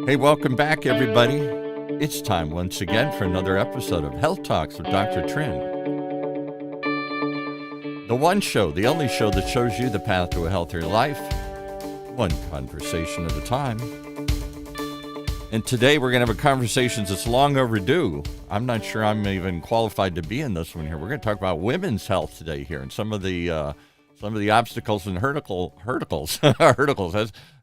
Hey, welcome back, everybody. It's time once again for another episode of Health Talks with Dr.Trinh. The one show, the only show that shows you the path to a healthier life, one conversation at a time. And today we're going to have a conversation that's long overdue. I'm not sure I'm even qualified to be in this one here. We're going to talk about women's health today here and some of the obstacles and hurdles.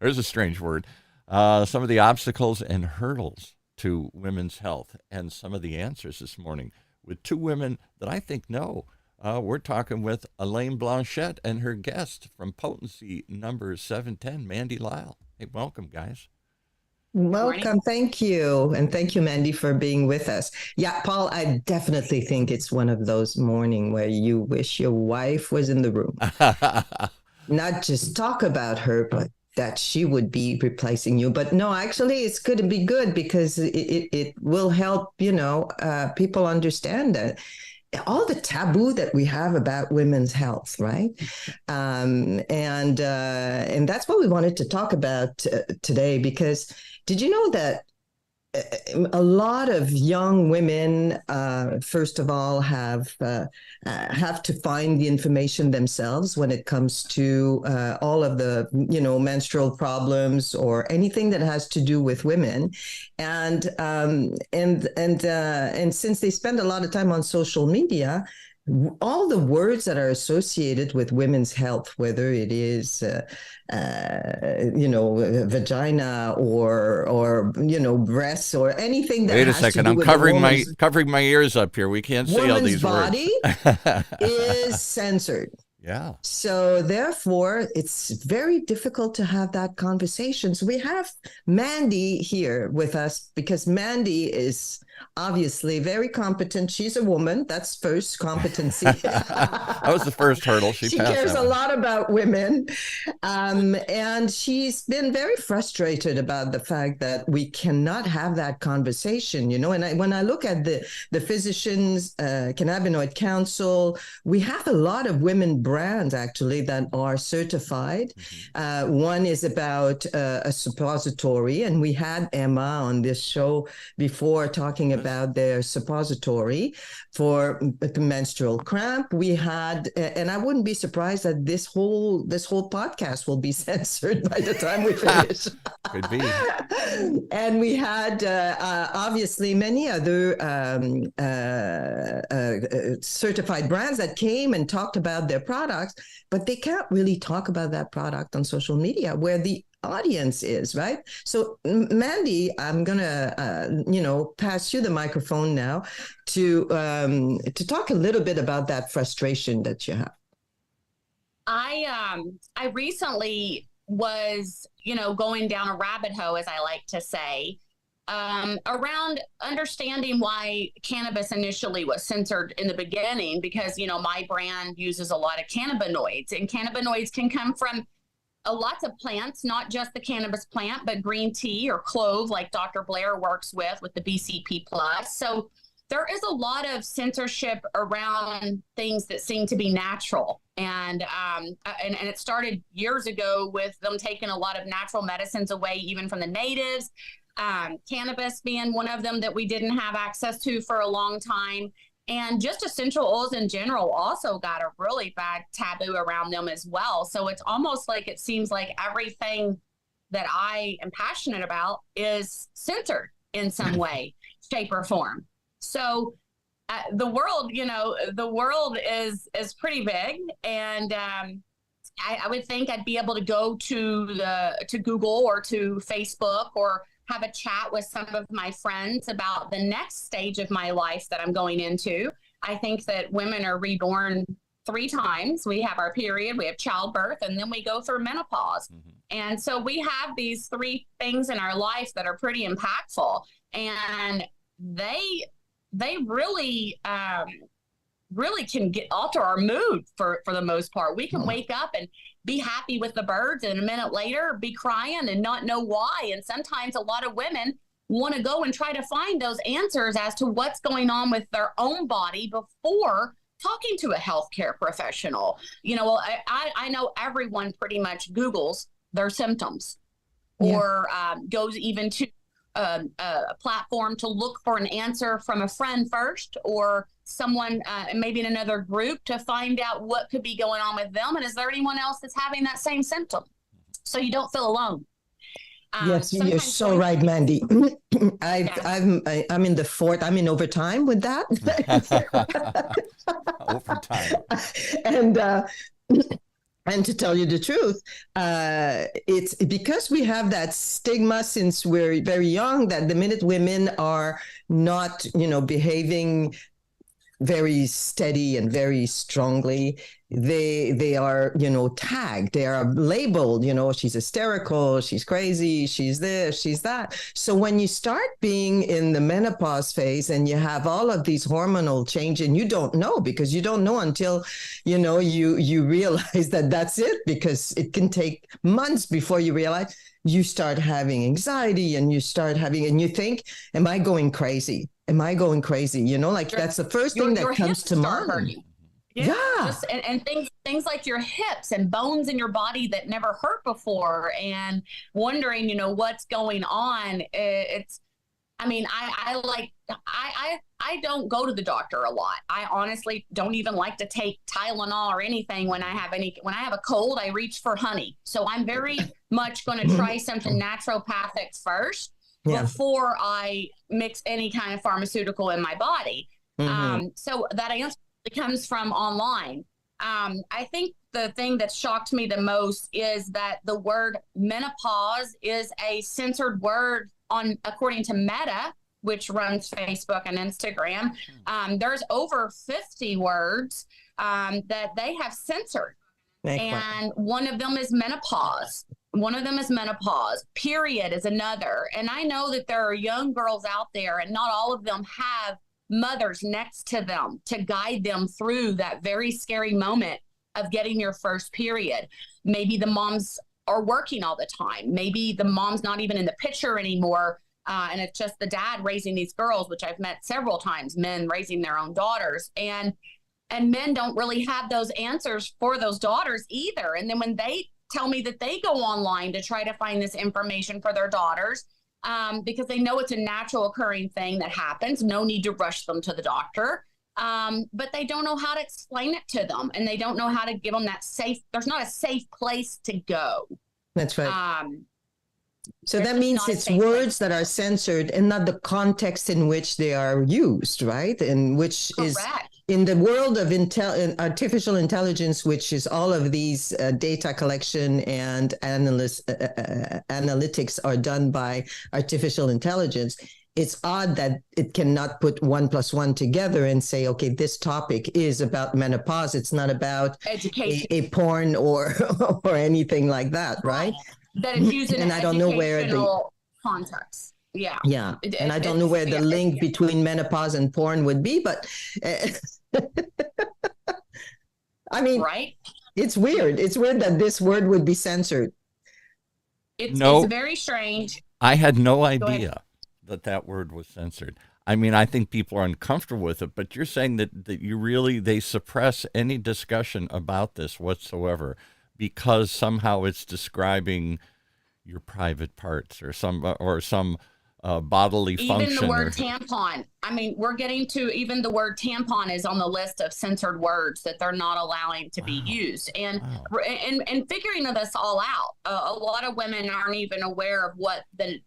There's a strange word. Some of the obstacles and hurdles to women's health and some of the answers this morning with two women that I think know. We're talking with Elaine Blanchette and her guest from Potency number 710, Mandy Lyle. Hey, welcome, guys. Welcome. Thank you. And thank you, Mandy, for being with us. Yeah, Paul, I definitely think it's one of those mornings where you wish your wife was in the room. Not just talk about her, but that she would be replacing you. But no, actually, it's going to be good because it will help, people understand that all the taboo that we have about women's health, right? And that's what we wanted to talk about today, because did you know that a lot of young women, first of all, have to find the information themselves when it comes to all of the, menstrual problems or anything that has to do with women, and since they spend a lot of time on social media, all the words that are associated with women's health, whether it is, vagina or breasts or anything that Wait a has second, to do I'm with covering my ears up here. We can't see all these body words. is censored. Yeah. So therefore, it's very difficult to have that conversation. So we have Mandy here with us because Mandy is obviously very competent. She's a woman. That's first competency. That was the first hurdle. She passed cares that a lot about women. And she's been very frustrated about the fact that we cannot have that conversation, And when I look at the Physicians Cannabinoid Council, we have a lot of women brands actually that are certified. Mm-hmm. One is about a suppository, and we had Emma on this show before talking about their suppository for menstrual cramp. We had, and I wouldn't be surprised that this whole podcast will be censored by the time we finish. Could be. And we had obviously many other certified brands that came and talked about their products, but they can't really talk about that product on social media where the audience is, right? So Mandy, I'm gonna pass you the microphone now to talk a little bit about that frustration that you have. I recently was going down a rabbit hole, as I like to say, around understanding why cannabis initially was censored in the beginning, because my brand uses a lot of cannabinoids, and cannabinoids can come from lots of plants, not just the cannabis plant, but green tea or clove, like Dr. Blair works with the BCP plus. So there is a lot of censorship around things that seem to be natural. And it started years ago with them taking a lot of natural medicines away, even from the natives, cannabis being one of them that we didn't have access to for a long time. And just essential oils in general also got a really bad taboo around them as well. So it's almost like it seems like everything that I am passionate about is censored in some way, shape, or form. So the world is pretty big, and I would think I'd be able to go to Google or to Facebook or have a chat with some of my friends about the next stage of my life that I'm going into. I think that women are reborn 3 times. We have our period, we have childbirth, and then we go through menopause. Mm-hmm. And so we have these 3 things in our life that are pretty impactful, and they really can alter our mood for the most part. We can wake up and be happy with the birds, and a minute later be crying and not know why. And sometimes a lot of women want to go and try to find those answers as to what's going on with their own body before talking to a healthcare professional. I know everyone pretty much Googles their symptoms, or goes even to a platform to look for an answer from a friend first, or someone maybe in another group, to find out what could be going on with them, and is there anyone else that's having that same symptom, so you don't feel alone. Yes, you're so right, Mandy. I'm in the fourth. I'm in overtime with that. Overtime. And to tell you the truth, it's because we have that stigma since we're very young, that the minute women are not, behaving very steady and very strongly, they are, tagged, they are labeled, she's hysterical, she's crazy, she's this, she's that. So when you start being in the menopause phase and you have all of these hormonal changes, and you don't know, because you don't know until, you realize that that's it, because it can take months before you realize. You start having anxiety, and you think, am I going crazy? Am I going crazy? That's the first thing that comes to mind. Yeah. And things like your hips and bones in your body that never hurt before, and wondering, what's going on. I don't go to the doctor a lot. I honestly don't even like to take Tylenol or anything. When I have a cold, I reach for honey. So I'm very much going to try something naturopathic first before I mix any kind of pharmaceutical in my body. So that answer comes from online. I think the thing that shocked me the most is that the word menopause is a censored word according to Meta, which runs Facebook and Instagram. There's over 50 words that they have censored. And one of them is menopause. Period is another. And I know that there are young girls out there, and not all of them have mothers next to them to guide them through that very scary moment of getting your first period. Maybe the moms are working all the time. Maybe the mom's not even in the picture anymore. And it's just the dad raising these girls, which I've met several times, men raising their own daughters. And men don't really have those answers for those daughters either. And then when they tell me that they go online to try to find this information for their daughters, because they know it's a natural occurring thing that happens, no need to rush them to the doctor. But they don't know how to explain it to them, and they don't know how to give them that there's not a safe place to go. That's right. So that means it's words that are censored and not the context in which they are used, right? And which is in the world of artificial intelligence, which is all of these data collection and analytics are done by artificial intelligence. It's odd that it cannot put 1 + 1 together and say, okay, this topic is about menopause. It's not about education, a porn or anything like that, right? That it's used in and I don't know where the context. Yeah. And I don't know where the link between menopause and porn would be, but I mean, right? It's weird. It's weird that this word would be censored. It's very strange. I had no idea that word was censored. I mean, I think people are uncomfortable with it, but you're saying that they suppress any discussion about this whatsoever, because somehow it's describing your private parts or some bodily function. Even the word tampon. I mean, we're getting to even the word tampon is on the list of censored words that they're not allowing to be used. And figuring this all out, a lot of women aren't even aware of what do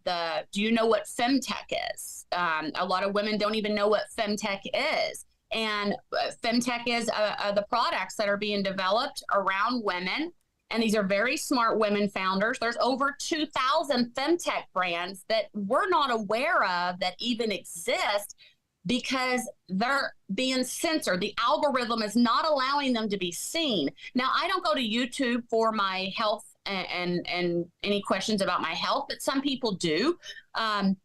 you know what femtech is? A lot of women don't even know what femtech is. And femtech is the products that are being developed around women. And these are very smart women founders. There's over 2,000 femtech brands that we're not aware of that even exist because they're being censored. The algorithm is not allowing them to be seen. Now, I don't go to YouTube for my health and any questions about my health, but some people do. And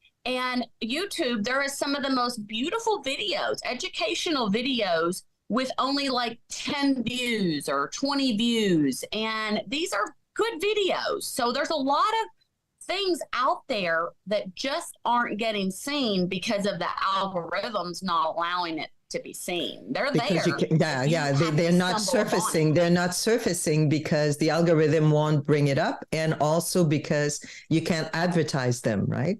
YouTube, there is some of the most beautiful videos, educational videos, with only like 10 views or 20 views. And these are good videos. So there's a lot of things out there that just aren't getting seen because of the algorithms not allowing it to be seen. They're there. They're not surfacing. They're not surfacing because the algorithm won't bring it up, and also because you can't advertise them, right?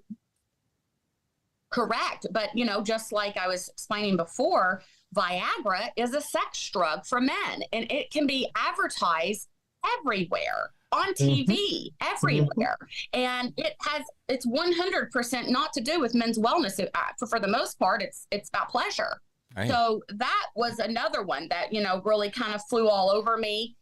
Correct. But, just like I was explaining before, Viagra is a sex drug for men, and it can be advertised everywhere on TV, everywhere. And it's 100% not to do with men's wellness. For the most part, it's about pleasure. Right. So that was another one that, really kind of flew all over me.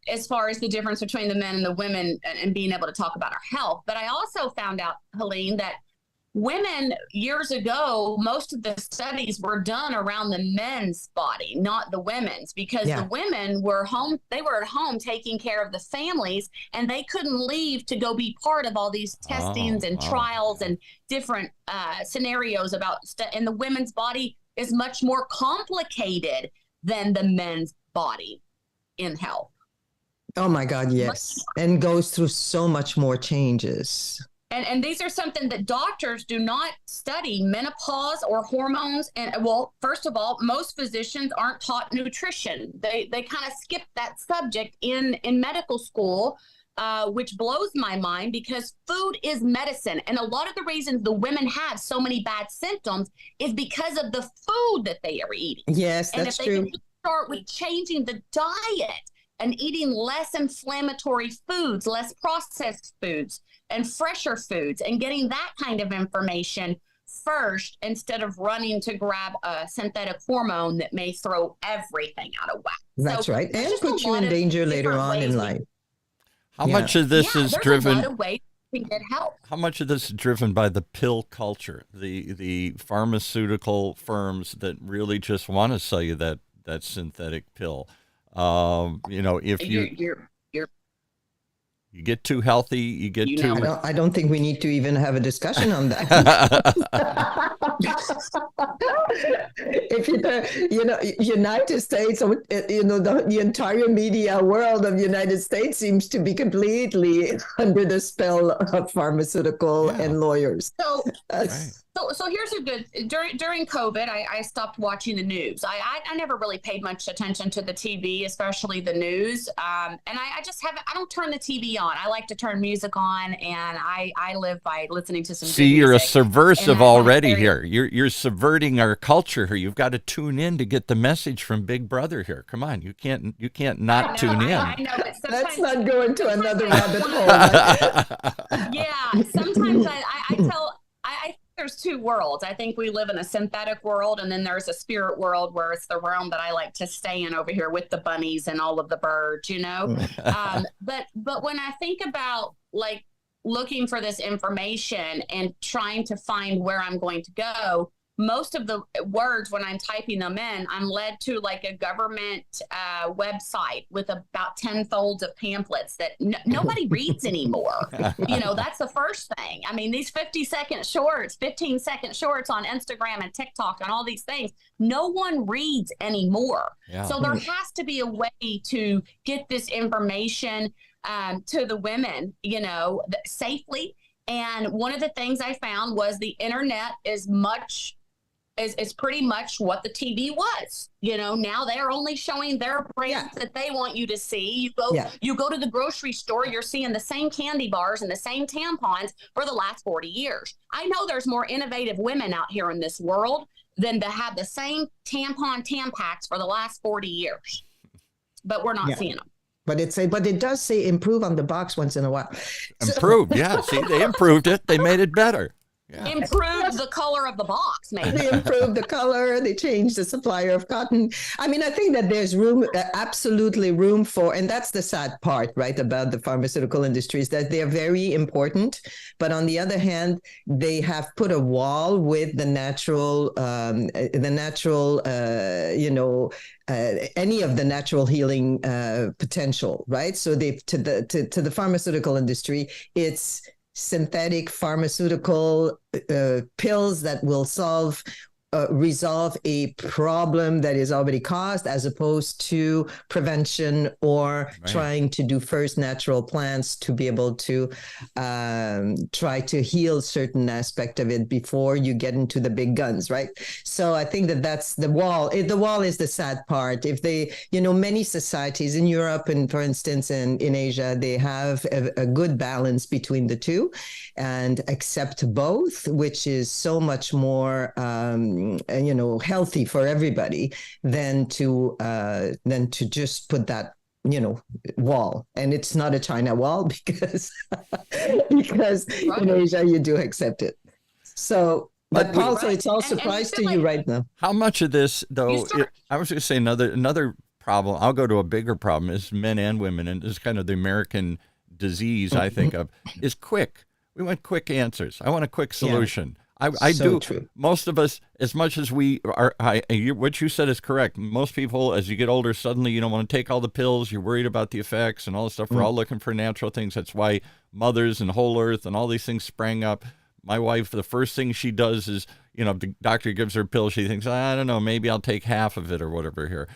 As far as the difference between the men and the women and being able to talk about our health. But I also found out, Helene, that women years ago, most of the studies were done around the men's body, not the women's, because the women were home. They were at home taking care of the families, and they couldn't leave to go be part of all these testings and trials and different scenarios about and the women's body is much more complicated than the men's body in health. Oh my God, yes. And goes through so much more changes. And these are something that doctors do not study, menopause or hormones. And well, first of all, most physicians aren't taught nutrition. They kind of skip that subject in medical school, which blows my mind because food is medicine. And a lot of the reasons the women have so many bad symptoms is because of the food that they are eating. Yes, that's true. And if they can start with changing the diet and eating less inflammatory foods, less processed foods, and fresher foods, and getting that kind of information first instead of running to grab a synthetic hormone that may throw everything out of whack. That's right. And put you in danger later on in life. How much of this is driven? A lot of ways to get help. How much of this is driven by the pill culture, the pharmaceutical firms that really just want to sell you that synthetic pill? If you get too healthy, you get too. I don't think we need to even have a discussion on that. If United States, the entire media world of the United States seems to be completely under the spell of pharmaceutical and lawyers. So here's a good, during COVID, I stopped watching the news. I never really paid much attention to the TV, especially the news. And I just haven't, I don't turn the TV on. I like to turn music on, and I live by listening to some good music. You're a subversive already here. You're subverting our culture here. You've got to tune in to get the message from Big Brother here. Come on, you can't not tune in. I know, but let's not go into another rabbit hole. Yeah, sometimes I tell, I there's two worlds. I think we live in a synthetic world, and then there's a spirit world where it's the realm that I like to stay in over here with the bunnies and all of the birds, But when I think about like looking for this information and trying to find where I'm going to go, most of the words, when I'm typing them in, I'm led to like a government website with about 10 folds of pamphlets that nobody reads anymore. That's the first thing. I mean, these 15-second shorts on Instagram and TikTok and all these things, no one reads anymore. Yeah. So there has to be a way to get this information to the women, safely. And one of the things I found was the internet is pretty much what the TV was. Now they're only showing their brands that they want you to see. You go to the grocery store, you're seeing the same candy bars and the same tampons for the last 40 years. I know there's more innovative women out here in this world than to have the same Tampax for the last 40 years. But we're not seeing them. But it does say improve on the box once in a while. Improved, yeah. See, they improved it. They made it better. Yeah. Improved the color of the box, maybe. They improved the color. They changed the supplier of cotton. I mean, I think that there's absolutely room for, and that's the sad part, right, about the pharmaceutical industry, is that they're very important. But on the other hand, they have put a wall with the natural, any of the natural healing potential, right? So to the pharmaceutical industry, it's synthetic pharmaceutical pills that will solve resolve a problem that is already caused, as opposed to prevention or trying to do first natural plants to be able to try to heal certain aspect of it before you get into the big guns, right? So I think that's the wall. The wall is the sad part. If they, many societies in Europe and, for instance, in Asia, they have a good balance between the two and accept both, which is so much more healthy for everybody than to just put that wall. And it's not a China wall because in Asia you do accept it. So but Paul, so it's all surprise to you right now. How much of this though I was going to say another problem, I'll go to a bigger problem, is men and women, and this is kind of the American disease I think of, is quick. We want quick answers. I want a quick solution. I so do. True. Most of us, as much as we are, what you said is correct. Most people, as you get older, suddenly you don't want to take all the pills. You're worried about the effects and all this stuff. We're all looking for natural things. That's why Mothers and Whole Earth and all these things sprang up. My wife, the first thing she does is, if the doctor gives her a pill, she thinks, I don't know, maybe I'll take half of it or whatever here.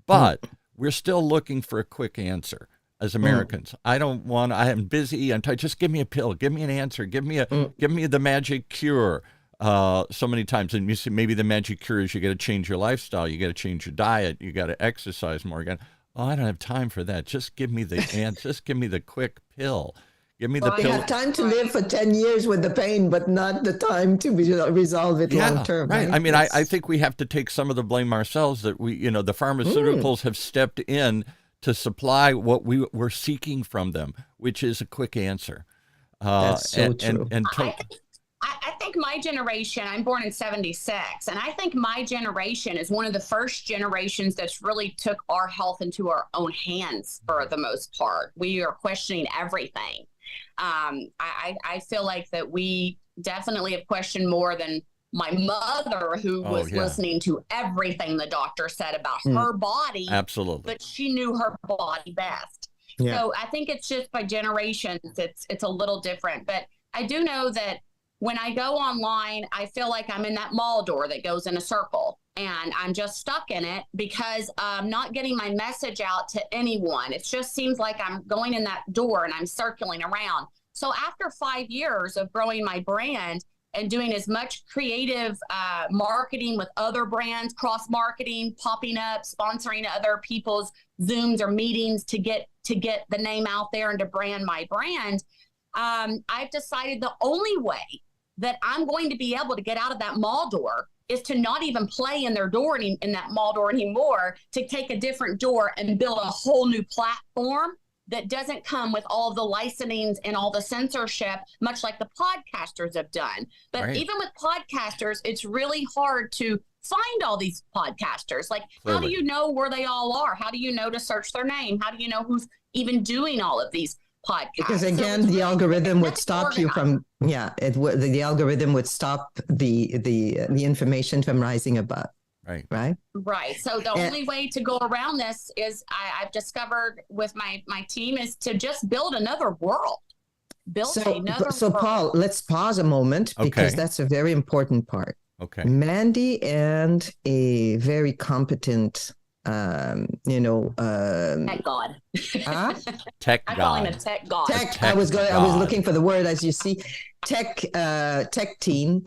But we're still looking for a quick answer. As Americans, I am busy. Just give me a pill. Give me an answer. Give me the magic cure. So many times, and you see, maybe the magic cure is you got to change your lifestyle. You got to change your diet. You got to exercise more again. Oh, I don't have time for that. Just give me the just give me the quick pill. Give me the pill. You have time to live for 10 years with the pain, but not the time to resolve it long term. Right. I mean, I think we have to take some of the blame ourselves that the pharmaceuticals have stepped in to supply what we're seeking from them, which is a quick answer. That's so true. I think my generation, I'm born in 76, and I think my generation is one of the first generations that's really took our health into our own hands for the most part. We are questioning everything. I feel like that we definitely have questioned more than my mother, who was listening to everything the doctor said about her body. Absolutely. But she knew her body best. Yeah. So I think it's just by generations, it's a little different. But I do know that when I go online, I feel like I'm in that mall door that goes in a circle, and I'm just stuck in it because I'm not getting my message out to anyone. It just seems like I'm going in that door and I'm circling around. So after 5 years of growing my brand and doing as much creative marketing with other brands, cross-marketing, popping up, sponsoring other people's Zooms or meetings to get the name out there and to brand my brand, I've decided the only way that I'm going to be able to get out of that mall door is to not even play in their door in that mall door anymore, to take a different door and build a whole new platform that doesn't come with all the licensings and all the censorship, much like the podcasters have done. But even with podcasters, it's really hard to find all these podcasters. Like, how do you know where they all are? How do you know to search their name? How do you know who's even doing all of these podcasts? Because again, the algorithm would stop you from, the algorithm would stop the information from rising above. Right. So the only way to go around this is I've discovered with my team is to just build another world. So Paul, let's pause a moment because that's a very important part. Okay. Mandy and a very competent tech god. Tech I god. call him a tech god. I was looking for the word, as you see. Tech team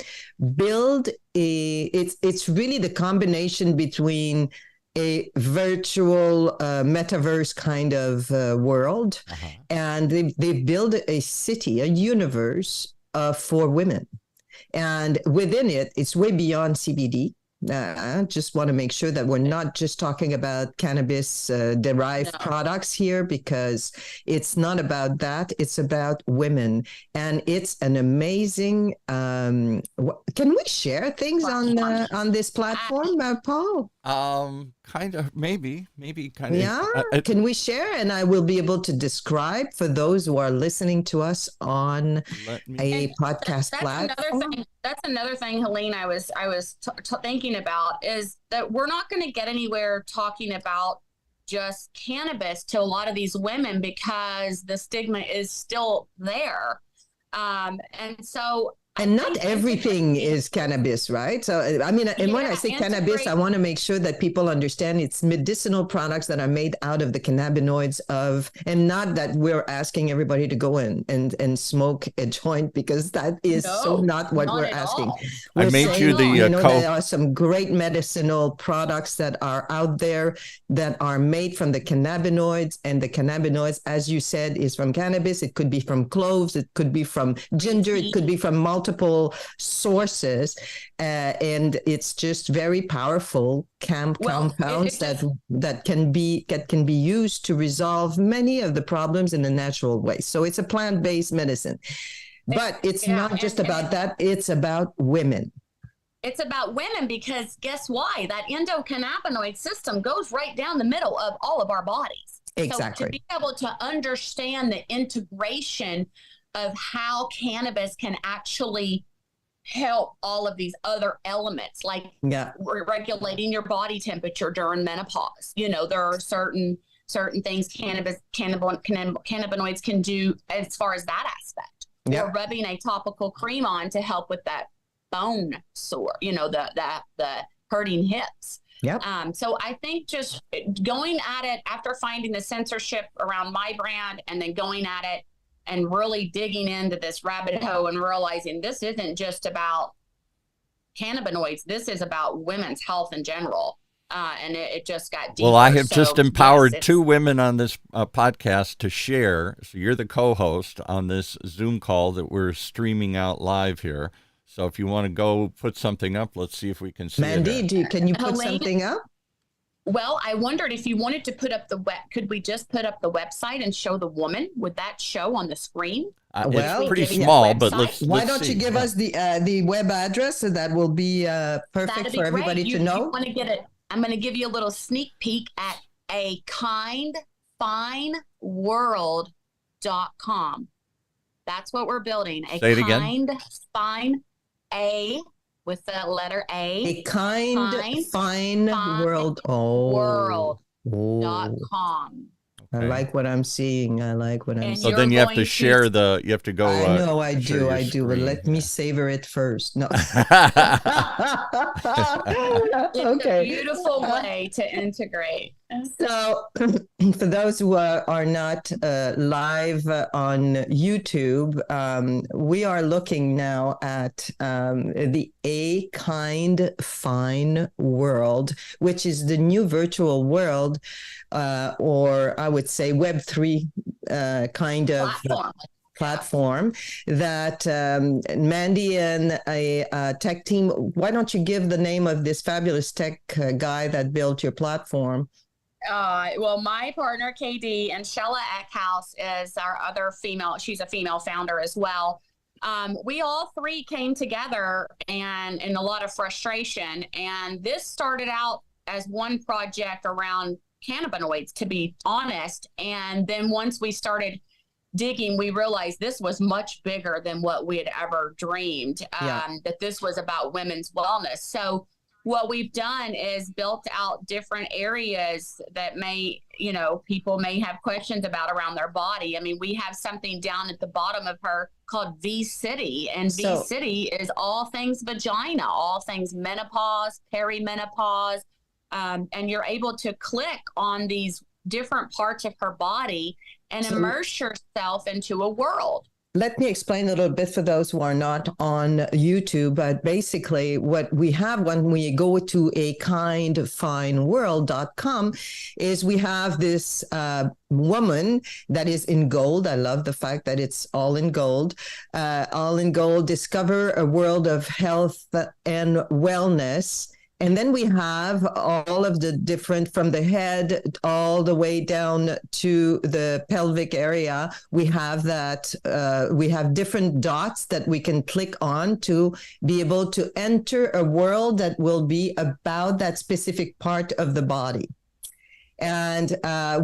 build it's really the combination between a virtual metaverse kind of world, and they build a city, a universe for women, and within it, it's way beyond CBD. I just want to make sure that we're not just talking about cannabis derived products here, because it's not about that. It's about women. And it's an amazing, can we share things on this platform, Paul? Kind of, maybe kind of. Yeah, can we share? And I will be able to describe for those who are listening to us on a podcast platform. That's another thing, Helene, I was thinking about, is that we're not going to get anywhere talking about just cannabis to a lot of these women because the stigma is still there. And so And not everything is cannabis, right? So, I mean, and when I say cannabis, I want to make sure that people understand it's medicinal products that are made out of the cannabinoids of, and not that we're asking everybody to go in and smoke a joint, because that is not what we're asking. I made you the there are some great medicinal products that are out there that are made from the cannabinoids, and the cannabinoids, as you said, is from cannabis. It could be from cloves. It could be from ginger. It could be from multiple sources, and it's just very powerful compounds that can be used to resolve many of the problems in a natural way. So it's a plant-based medicine, but it's not just about that. It's about women. It's about women, because guess why? That endocannabinoid system goes right down the middle of all of our bodies. Exactly. So to be able to understand the integration of how cannabis can actually help all of these other elements, like regulating your body temperature during menopause. There are certain things cannabinoids can do as far as that aspect. Or rubbing a topical cream on to help with that bone sore, the hurting hips. So I think just going at it after finding the censorship around my brand, and then going at it and really digging into this rabbit hole and realizing this isn't just about cannabinoids. This is about women's health in general. And it just got deeper. Well, I have just empowered two women on this podcast to share. So you're the co-host on this Zoom call that we're streaming out live here. So if you want to go put something up, let's see if we can see Mandy, can you put something up? Well, I wondered if you wanted to put up could we just put up the website and show the woman? Would that show on the screen? It's pretty small, but let's Why don't you give us the web address, so that will be perfect for everybody to know? You want to get it? I'm going to give you a little sneak peek at akindfineworld.com. That's what we're building. Say it again. With the letter A. A fine world. World.com. I like what I'm seeing. So then you have to share you have to go. I know, I do. But let me savor it first. No. It's a beautiful way to integrate. So for those who are not live on YouTube, we are looking now at the A Kind Fine World, which is the new virtual world, or I would say Web3 kind of platform that Mandy and a tech team. Why don't you give the name of this fabulous tech guy that built your platform? Well, my partner, KD, and Shella Eckhouse is our other female. She's a female founder as well. We all three came together and in a lot of frustration. And this started out as one project around cannabinoids, to be honest. And then once we started digging, we realized this was much bigger than what we had ever dreamed, that this was about women's wellness. So what we've done is built out different areas that people may have questions about around their body. I mean, we have something down at the bottom of her called V City, and V City is all things vagina, all things menopause, perimenopause, and you're able to click on these different parts of her body and immerse yourself into a world. Let me explain a little bit for those who are not on YouTube, but basically what we have when we go to akindfineworld.com is we have this woman that is in gold. I love the fact that it's all in gold. Discover a world of health and wellness. And then we have all of the different, from the head all the way down to the pelvic area. We have we have different dots that we can click on to be able to enter a world that will be about that specific part of the body. And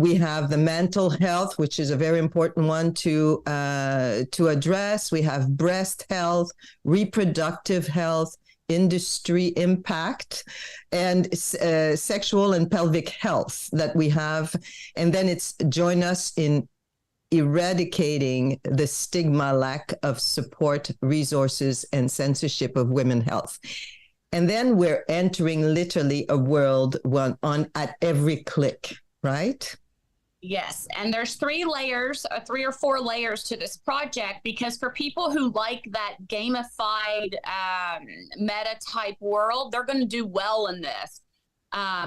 we have the mental health, which is a very important one to address. We have breast health, reproductive health, industry impact, and sexual and pelvic health that we have. And then it's join us in eradicating the stigma, lack of support, resources, and censorship of women's health. And then we're entering literally a world on at every click, right? Yes. And there's 3 or 4 layers to this project, because for people who like that gamified meta type world, they're going to do well in this.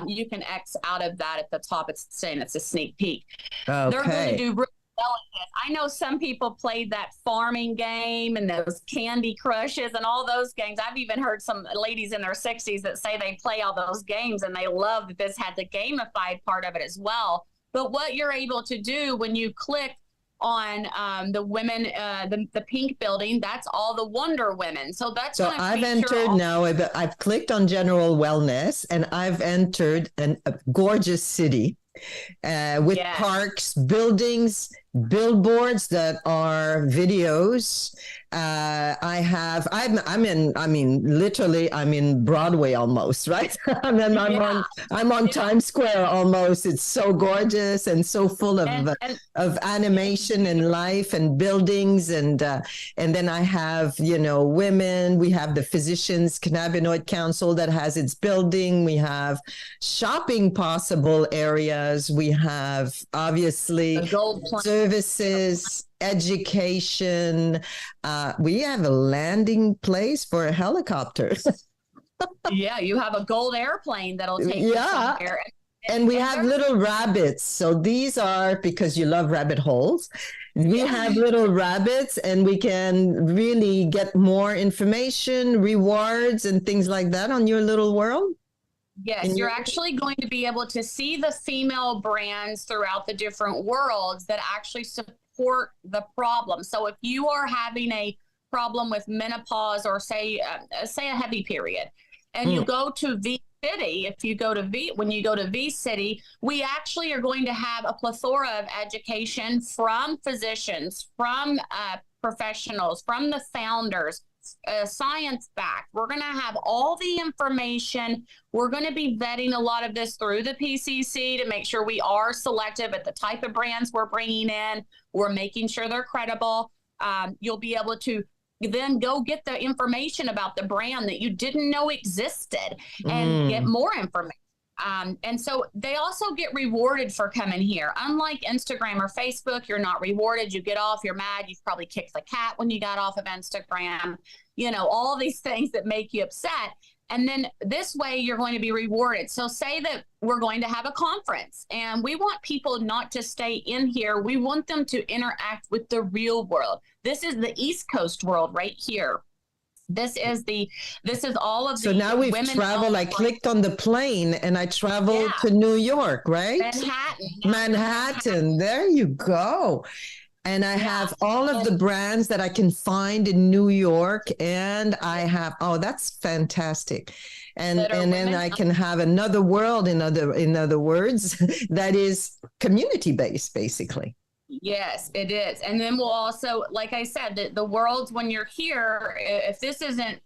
You can X out of that at the top. It's saying it's a sneak peek. Okay. They're going to do really well in this. I know some people played that farming game and those Candy Crushes and all those games. I've even heard some ladies in their 60s that say they play all those games and they love that this had the gamified part of it as well. But what you're able to do when you click on the women, the pink building, that's all the Wonder Women. So that's so I've entered now. I've clicked on general wellness, and I've entered a gorgeous city with parks, buildings, billboards that are videos. I'm in Broadway almost, right? I'm on Times Square almost. It's so gorgeous and so full of animation and life and buildings. And then I have, women, we have the Physicians Cannabinoid Council that has its building. We have shopping possible areas. We have obviously services, education. We have a landing place for a helicopter. Yeah, you have a gold airplane that'll take you somewhere. And we have little rabbits. So these are, because you love rabbit holes, we have little rabbits, and we can really get more information, rewards, and things like that on your little world. Yes, you're actually going to be able to see the female brands throughout the different worlds that actually support the problem. So if you are having a problem with menopause, or say a heavy period, and you go to V City, when you go to V City, we actually are going to have a plethora of education from physicians, from professionals, from the founders, science backed. We're going to have all the information. We're going to be vetting a lot of this through the PCC to make sure we are selective at the type of brands we're bringing in. We're making sure they're credible. You'll be able to then go get the information about the brand that you didn't know existed and get more information. And so they also get rewarded for coming here. Unlike Instagram or Facebook, you're not rewarded. You get off, you're mad. You've probably kicked the cat when you got off of Instagram, all these things that make you upset. And then this way you're going to be rewarded. So say that we're going to have a conference, and we want people not to stay in here. We want them to interact with the real world. This is the East Coast world right here. This is all of the. So now we've traveled. I clicked on the plane and I traveled to New York, right? Manhattan. There you go. And I have all of the brands that I can find in New York, and I have, that's fantastic. And then I can have another world, in other words, that is community-based, basically. Yes, it is. And then we'll also, like I said, the worlds when you're here, if this isn't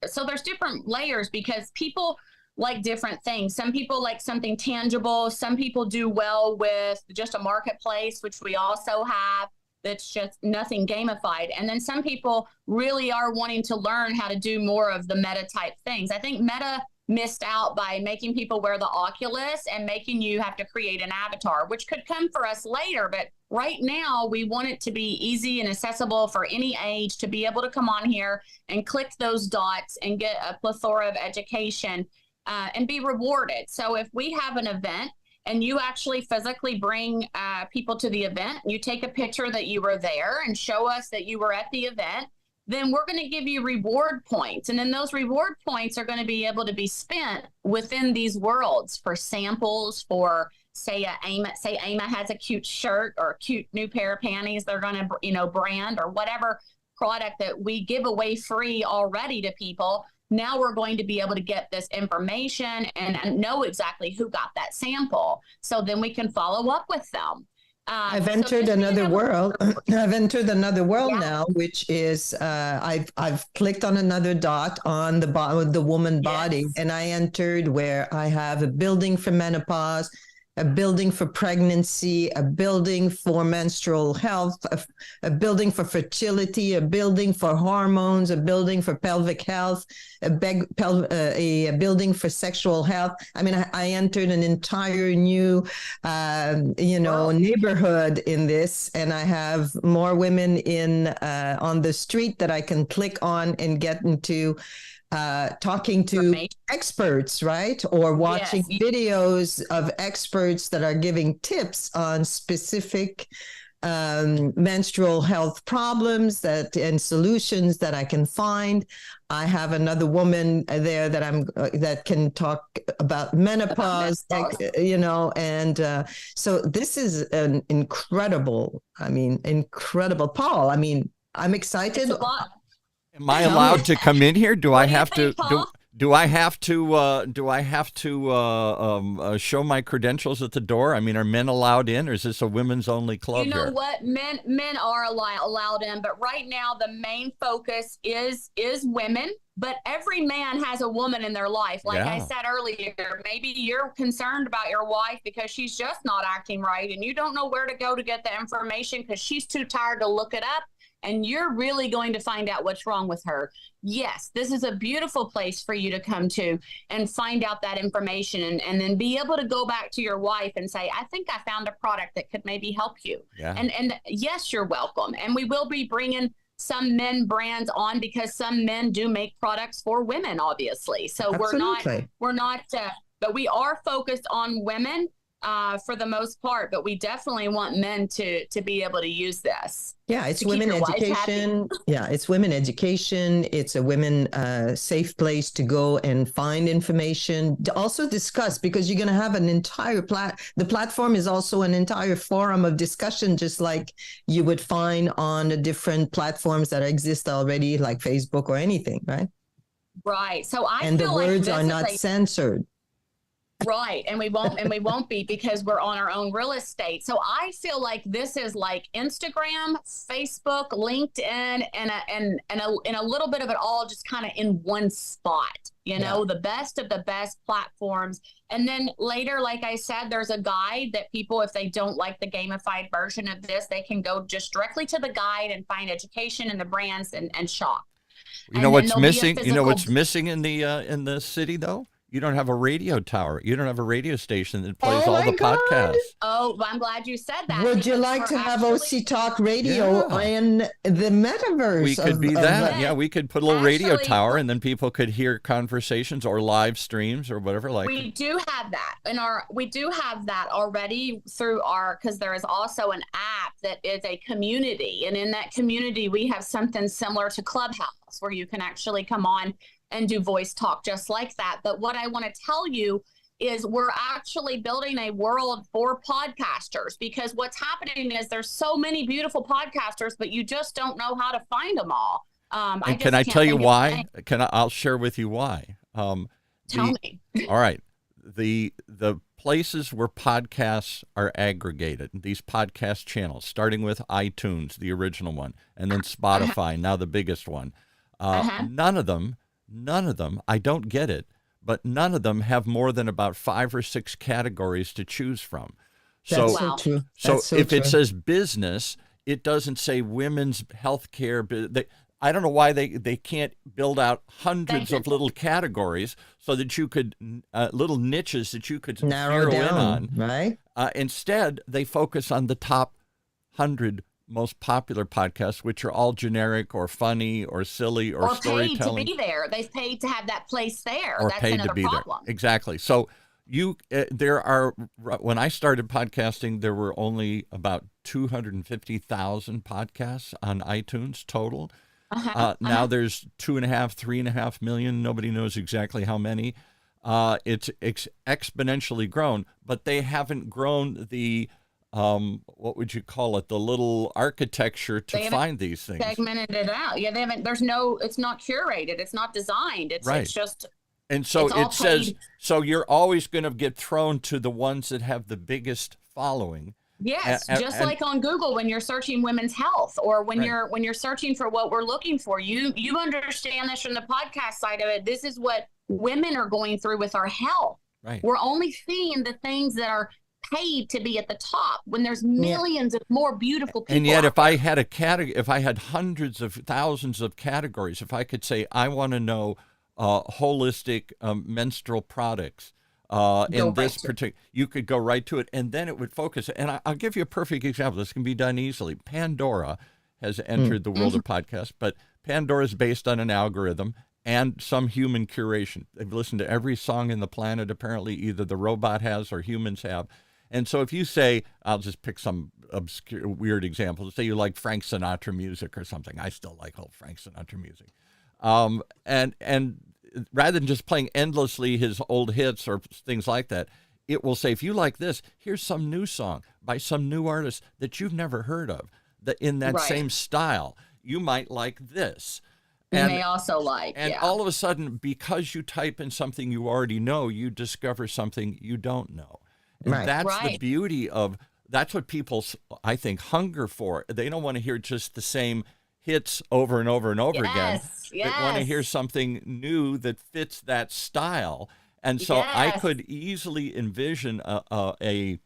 so there's different layers, because people like different things. Some people like something tangible. Some people do well with just a marketplace, which we also have, that's just nothing gamified. And then some people really are wanting to learn how to do more of the meta type things. I think Meta missed out by making people wear the Oculus and making you have to create an avatar, which could come for us later. But right now, we want it to be easy and accessible for any age to be able to come on here and click those dots and get a plethora of education and be rewarded. So if we have an event and you actually physically bring people to the event, you take a picture that you were there and show us that you were at the event, then we're going to give you reward points. And then those reward points are going to be able to be spent within these worlds for samples, for say Ama has a cute shirt or a cute new pair of panties they're going to, brand, or whatever product that we give away free already to people. Now we're going to be able to get this information and know exactly who got that sample. So then we can follow up with them. I've entered another world. I've entered another world now, which is I've clicked on another dot on the woman body, and I entered where I have a building for menopause, a building for pregnancy, a building for menstrual health, a building for fertility, a building for hormones, a building for pelvic health, a building for sexual health. I mean, I entered an entire new, neighborhood in this, and I have more women on the street that I can click on and get into talking to experts, right? Or watching videos of experts that are giving tips on specific menstrual health problems and solutions that I can find. I have another woman there that can talk about menopause, so this is an incredible Paul. I mean, I'm excited. Am I allowed to come in here? Do I have to show my credentials at the door? I mean, are men allowed in, or is this a women's only club? You know here? what? Men are allowed in, but right now the main focus is women. But every man has a woman in their life. Like I said earlier, maybe you're concerned about your wife because she's just not acting right, and you don't know where to go to get the information because she's too tired to look it up. And you're really going to find out what's wrong with her. Yes, this is a beautiful place for you to come to and find out that information and then be able to go back to your wife and say, I think I found a product that could maybe help you. Yeah. And yes, you're welcome. And we will be bringing some men brands on because some men do make products for women, obviously. So Absolutely. But we are focused on women for the most part, but we definitely want men to be able to use this. Yeah, it's women education. Yeah, it's women education. It's a women safe place to go and find information. To also discuss, because you're going to have an entire the platform is also an entire forum of discussion, just like you would find on the different platforms that exist already, like Facebook or anything, right? Right. So and the words are not censored. Right. And we won't be because we're on our own real estate. So I feel like this is like Instagram, Facebook, LinkedIn, and a little bit of it all just kind of in one spot, the best of the best platforms. And then later, like I said, there's a guide that people, if they don't like the gamified version of this, they can go just directly to the guide and find education and the brands and shop. You know what's missing? You know what's missing in the city though? You don't have a radio tower. You don't have a radio station that plays all the podcasts. Oh, well, I'm glad you said that. Would you like to have OC Talk Radio in the metaverse? We could be that. Yeah, we could put a little radio tower, and then people could hear conversations or live streams or whatever. We do have that we do have that already through because there is also an app that is a community, and in that community we have something similar to Clubhouse where you can actually come on and do voice talk just like that. But what I want to tell you is we're actually building a world for podcasters, because what's happening is there's so many beautiful podcasters, but you just don't know how to find them all. And can I tell you why? I'll share with you why. Tell me. All right. The places where podcasts are aggregated, these podcast channels, starting with iTunes, the original one, and then Spotify, now the biggest one. None of them, I don't get it, but none of them have more than about 5 or 6 categories to choose from. That's so true. So if it says business, it doesn't say women's healthcare. I don't know why they can't build out hundreds of little categories so that you could, little niches that you could narrow down, in on. Right. Instead, they focus on the top 100 most popular podcasts, which are all generic or funny or silly or storytelling. Paid to be there. They've paid to have that place there. Or that's paid another to be problem. There. Exactly. So when I started podcasting, there were only about 250,000 podcasts on iTunes total. Now there's 2.5, 3.5 million. Nobody knows exactly how many. It's exponentially grown, but they haven't grown the what would you call it? The little architecture to find these things. Segmented it out. Yeah, they haven't. It's not curated. It's not designed. It's just. And so it says, so you're always going to get thrown to the ones that have the biggest following. Yes, just like on Google when you're searching women's health, or when you're searching for what we're looking for. You understand this from the podcast side of it. This is what women are going through with our health. Right. We're only seeing the things that are paid to be at the top when there's millions of more beautiful people. And yet, if I had a category, if I had hundreds of thousands of categories, if I could say, I want to know holistic menstrual products in this particular, you could go right to it, and then it would focus. And I'll give you a perfect example. This can be done easily. Pandora has entered the world of podcasts, but Pandora is based on an algorithm and some human curation. They've listened to every song in the planet, apparently, either the robot has or humans have. And so if you say, I'll just pick some obscure, weird example, say you like Frank Sinatra music or something. I still like old Frank Sinatra music. And rather than just playing endlessly his old hits or things like that, it will say, if you like this, here's some new song by some new artist that you've never heard of, that in that same style. You might like this. And may also like. And all of a sudden, because you type in something you already know, you discover something you don't know. And that's the beauty of, that's what people, I think, hunger for. They don't want to hear just the same hits over and over and over again. They want to hear something new that fits that style. And so I could easily envision a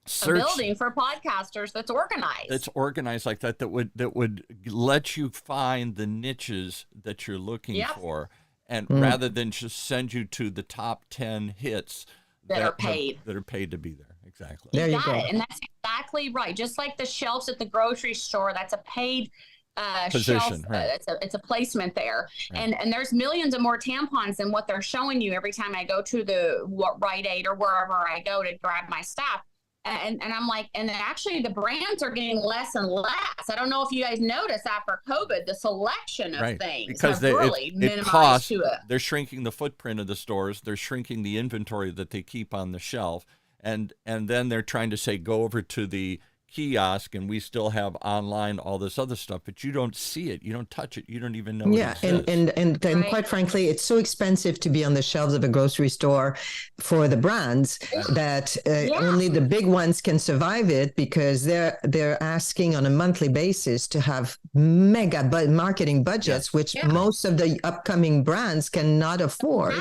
search, a building for podcasters that's organized like that would let you find the niches that you're looking for, and rather than just send you to the top 10 hits that are paid to be there. Exactly. There you go. And that's exactly right. Just like the shelves at the grocery store, that's a paid position, shelf. It's a placement there. And there's millions of more tampons than what they're showing you every time I go to the Rite Aid or wherever I go to grab my stuff. And I'm like, and actually the brands are getting less and less. I don't know if you guys noticed after COVID, the selection of things because have really minimized costs, to it. They're shrinking the footprint of the stores. They're shrinking the inventory that they keep on the shelf. And then they're trying to say, go over to the kiosk and we still have online all this other stuff, but you don't see it, you don't touch it, you don't even know it exists. And quite frankly, it's so expensive to be on the shelves of a grocery store for the brands that only the big ones can survive it, because they're asking on a monthly basis to have mega marketing budgets, which most of the upcoming brands cannot afford.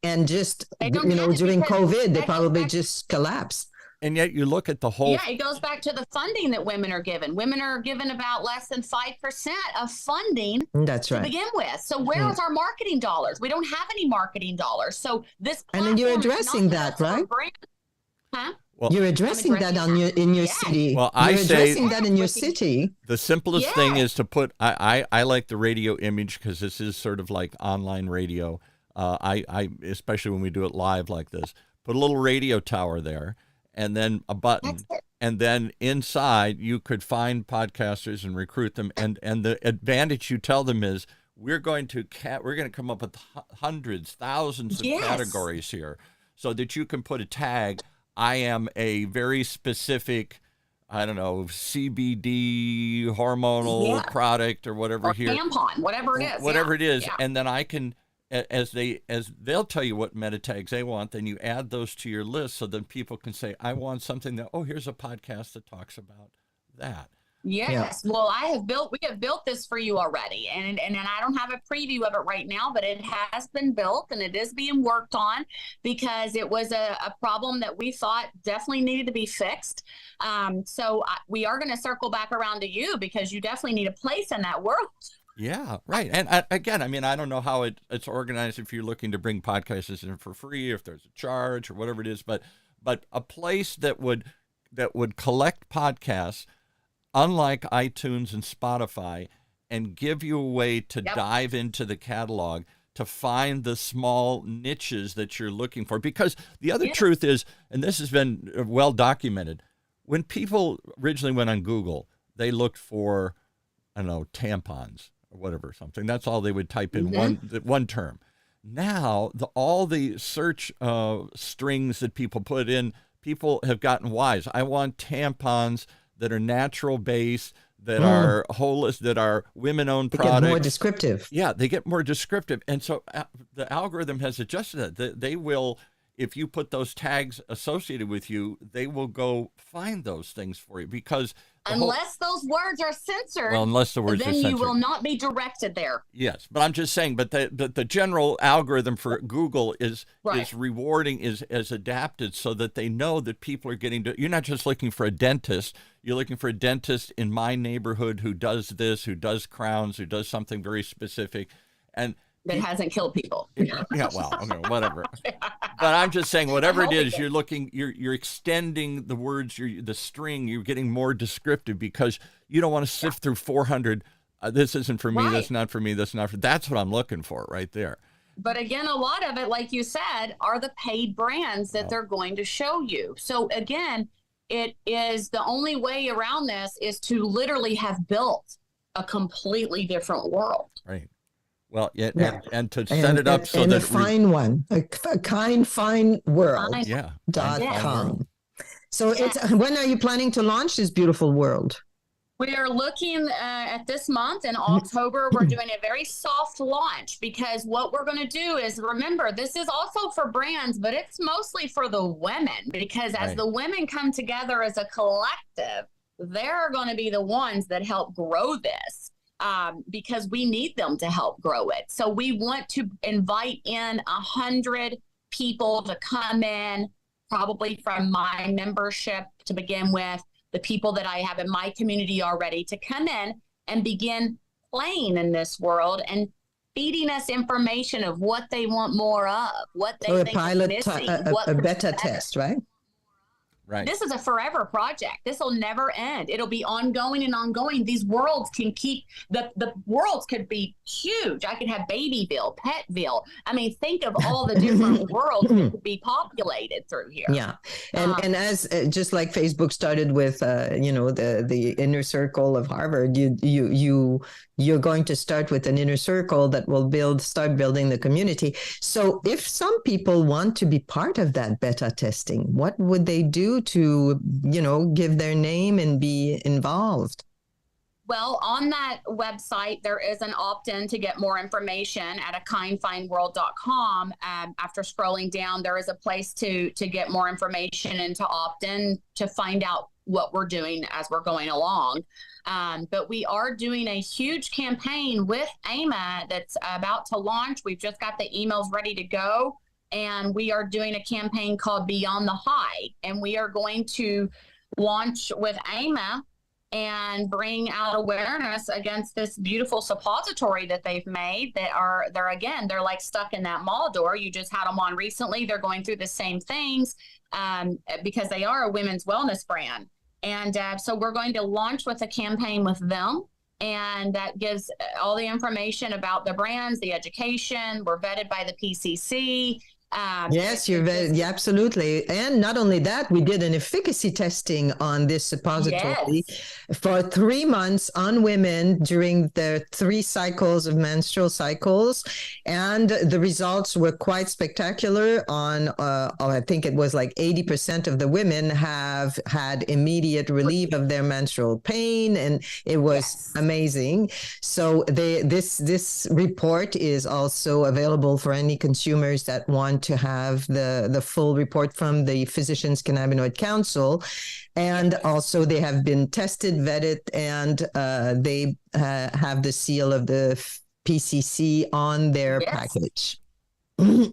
And just during COVID, they probably just collapsed. And yet you look at the whole... Yeah, it goes back to the funding that women are given. Women are given about less than 5% of funding to begin with. So where is our marketing dollars? We don't have any marketing dollars. So this... And then you're addressing that, right? Well, you're addressing that in your city. Well, you're addressing that in your city. The simplest thing is to put... I like the radio image because this is sort of like online radio. I especially when we do it live like this. Put a little radio tower there. And then a button, and then inside you could find podcasters and recruit them. And the advantage you tell them is we're going to come up with hundreds, thousands of categories here, so that you can put a tag. I am a very specific, I don't know, CBD hormonal product or whatever, or here, tampon, whatever it is, and then I can. As they'll tell you what meta tags they want, then you add those to your list, so then people can say, I want something that, here's a podcast that talks about that. Yes. Yeah. Well, we have built this for you already. And I don't have a preview of it right now, but it has been built and it is being worked on, because it was a problem that we thought definitely needed to be fixed. So we are going to circle back around to you, because you definitely need a place in that world. Yeah, right. And again, I mean, I don't know how it's organized, if you're looking to bring podcasters in for free, if there's a charge or whatever it is, but a place that would collect podcasts, unlike iTunes and Spotify, and give you a way to dive into the catalog to find the small niches that you're looking for. Because the other truth is, and this has been well documented, when people originally went on Google, they looked for, I don't know, tampons or whatever, something. That's all they would type in, one term. Now, all the search strings that people put in, people have gotten wise. I want tampons that are natural based, that are holistic, that are women-owned products. They get more descriptive. Yeah, they get more descriptive. And so the algorithm has adjusted that. They will, if you put those tags associated with you, they will go find those things for you because unless those words are censored, well, unless the words are then censored, you will not be directed there. Yes, but I'm just saying, but the general algorithm for Google is rewarding, is adapted so that they know that people are getting to, you're not just looking for a dentist, you're looking for a dentist in my neighborhood who does this, who does crowns, who does something very specific. And that hasn't killed people. Yeah, well, okay, whatever. But I'm just saying, whatever it is, you're extending the words, the string, you're getting more descriptive because you don't want to sift through 400. This isn't for me. That's not for me. That's not for. That's what I'm looking for right there. But again, a lot of it, like you said, are the paid brands that they're going to show you. So again, it is the only way around this is to literally have built a completely different world. Right. Well, and to set it up so that a fine one, a kind, fine world. .com. So when are you planning to launch this beautiful world? We are looking at this month in October. We're doing a very soft launch because what we're going to do is, remember, this is also for brands, but it's mostly for the women because as the women come together as a collective, they're going to be the ones that help grow this. Because we need them to help grow it. So we want to invite in 100 people to come in, probably from my membership to begin with, the people that I have in my community already to come in and begin playing in this world and feeding us information of what they want more of, what they think is missing. A beta test, right? Right. This is a forever project. This will never end. It'll be ongoing and ongoing. These worlds can keep, the worlds could be huge. I could have Babyville, Petville. I mean, think of all the different worlds that could be populated through here. Yeah. And as just like Facebook started with, the inner circle of Harvard, you're going to start with an inner circle that will start building the community. So if some people want to be part of that beta testing, what would they do to, give their name and be involved? Well, on that website, there is an opt-in to get more information at akindfineworld.com. After scrolling down, there is a place to get more information and to opt in to find out what we're doing as we're going along. But we are doing a huge campaign with AMA that's about to launch. We've just got the emails ready to go. And we are doing a campaign called Beyond the High. And we are going to launch with AMA and bring out awareness against this beautiful suppository that they've made they're like stuck in that mall door. You just had them on recently. They're going through the same things because they are a women's wellness brand. And so we're going to launch with a campaign with them. And that gives all the information about the brands, the education. We're vetted by the PCC. Yes, you're very, absolutely. And not only that, we did an efficacy testing on this suppository for 3 months on women during their 3 cycles of menstrual cycles. And the results were quite spectacular on, I think it was like 80% of the women have had immediate relief of their menstrual pain. And it was amazing. So this report is also available for any consumers that want to have the full report from the Physicians Cannabinoid Council. And also they have been tested, vetted, and they have the seal of the PCC on their package.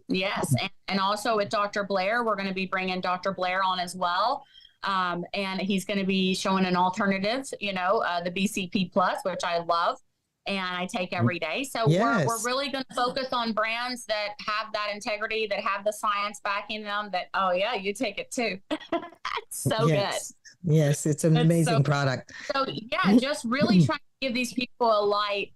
Yes. And also with Dr. Blair, we're going to be bringing Dr. Blair on as well. And he's going to be showing an alternative, the BCP Plus, which I love. And I take every day. So we're really going to focus on brands that have that integrity, that have the science backing them, that, you take it too. It's so good. Yes, it's an amazing product. So just really trying to give these people a light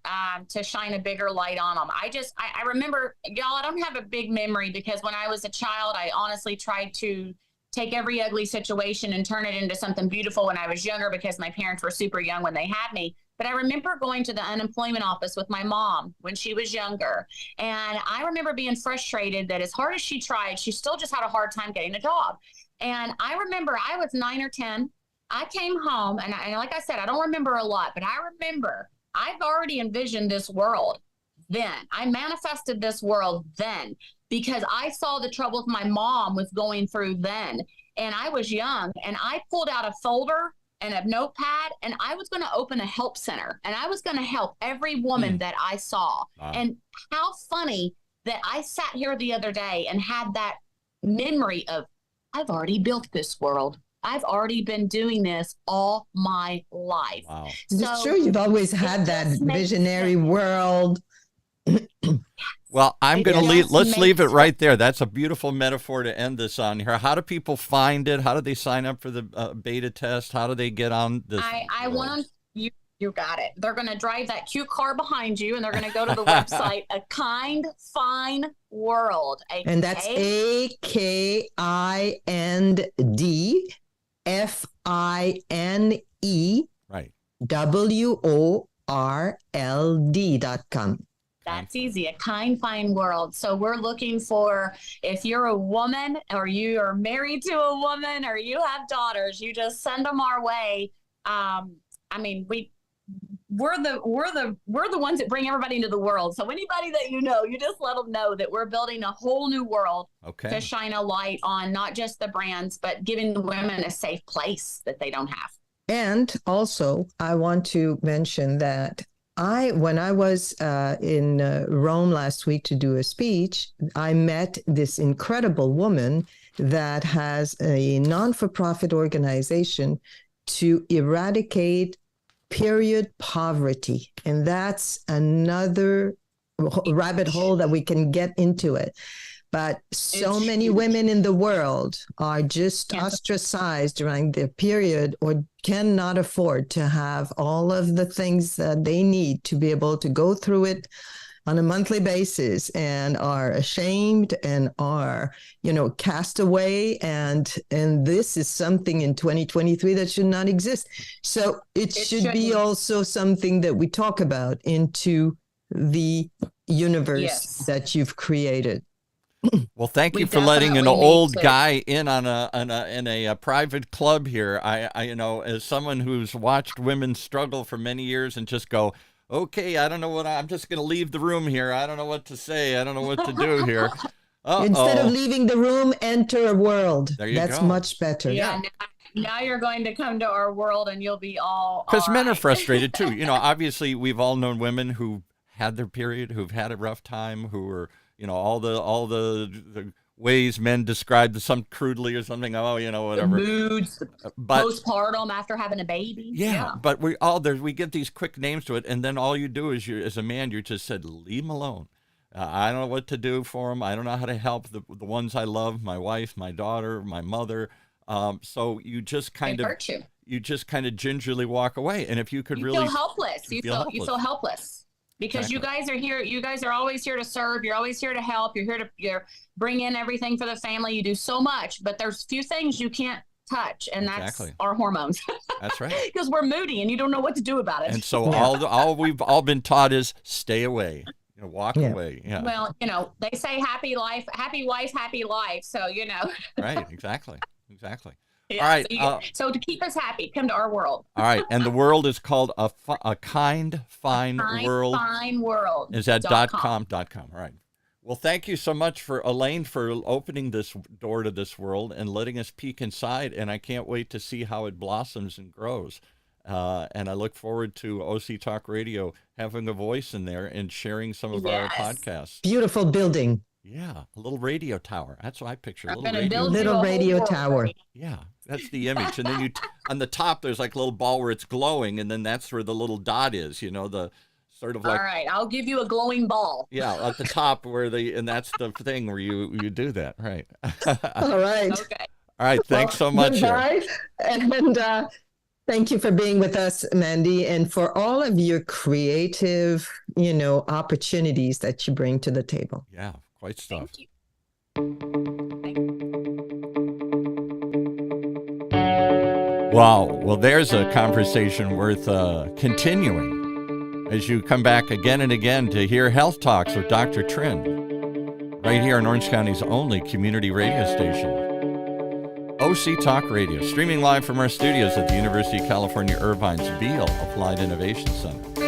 to shine a bigger light on them. I remember, y'all, I don't have a big memory because when I was a child, I honestly tried to take every ugly situation and turn it into something beautiful when I was younger because my parents were super young when they had me. But I remember going to the unemployment office with my mom when she was younger. And I remember being frustrated that as hard as she tried, she still just had a hard time getting a job. And I remember I was 9 or 10. I came home and like I said, I don't remember a lot, but I remember I've already envisioned this world then. I manifested this world then because I saw the troubles my mom was going through then. And I was young, and I pulled out a folder and a notepad, and I was going to open a help center, and I was going to help every woman that I saw. Wow. And how funny that I sat here the other day and had that memory of, I've already built this world. I've already been doing this all my life. Wow. So it's true. You've always had that visionary world. Well, I'm going to let's leave it right there. That's a beautiful metaphor to end this on here. How do people find it? How do they sign up for the beta test? How do they get on this? I want you got it. They're going to drive that cute car behind you, and they're going to go to the website, A Kind Fine World. And that's AKINDFINE right. WORLD.com. That's easy. A Kind Fine World. So we're looking for, if you're a woman or you are married to a woman or you have daughters, you just send them our way. I mean, we're the ones that bring everybody into the world. So anybody that you just let them know that we're building a whole new world to shine a light on not just the brands, but giving the women a safe place that they don't have. And also, I want to mention that when I was in Rome last week to do a speech, I met this incredible woman that has a non-for-profit organization to eradicate period poverty. And that's another rabbit hole that we can get into it. But so many women in the world are just ostracized during their period or cannot afford to have all of the things that they need to be able to go through it on a monthly basis, and are ashamed and are, cast away. And this is something in 2023 that should not exist. So it should be also something that we talk about into the universe that you've created. Well, thank you for letting an old guy in on a private club here. I as someone who's watched women struggle for many years and just go, okay, I don't know I'm just going to leave the room here. I don't know what to say. I don't know what to do here. Instead of leaving the room, enter a world. That's much better. Yeah. Now you're going to come to our world and you'll be all because men are frustrated too. Obviously we've all known women who had their period, who've had a rough time, who were, all the ways men describe some crudely or something. Whatever. The moods, postpartum after having a baby. Yeah. But we get these quick names to it, and then all you do is as a man, you just said, leave them alone. I don't know what to do for them. I don't know how to help the ones I love, my wife, my daughter, my mother. So you just kind of gingerly walk away. And if you could feel helpless. You feel helpless. Because you guys are here. You guys are always here to serve. You're always here to help. You're here to bring in everything for the family. You do so much, but there's few things you can't touch, and that's our hormones. That's right. Because we're moody, and you don't know what to do about it. And so all we've all been taught is stay away. Walk away. Yeah. Well, they say happy wife, happy life. So Right. Exactly. Yeah, all right. So to keep us happy, come to our world. All right. And the world is called a Kind Fine World. Fine World. Is that .com? All right. Well, thank you so much Elaine for opening this door to this world and letting us peek inside. And I can't wait to see how it blossoms and grows. And I look forward to OC Talk Radio having a voice in there and sharing some of our podcasts. Beautiful building. Yeah, a little radio tower. That's what I picture. A little radio tower. Yeah, that's the image. And then on the top, there's like a little ball where it's glowing, and then that's where the little dot is. The sort of like. All right, I'll give you a glowing ball. Yeah, at the top and that's the thing where you do that, right? All right. Okay. All right. Thanks so much. Goodbye. And thank you for being with us, Mandy, and for all of your creative, opportunities that you bring to the table. Yeah. Quite stuff. Thank you. Wow. Well, there's a conversation worth continuing as you come back again and again to hear Health Talks with Dr.Trinh, right here on Orange County's only community radio station. OC Talk Radio, streaming live from our studios at the University of California, Irvine's Beale Applied Innovation Center.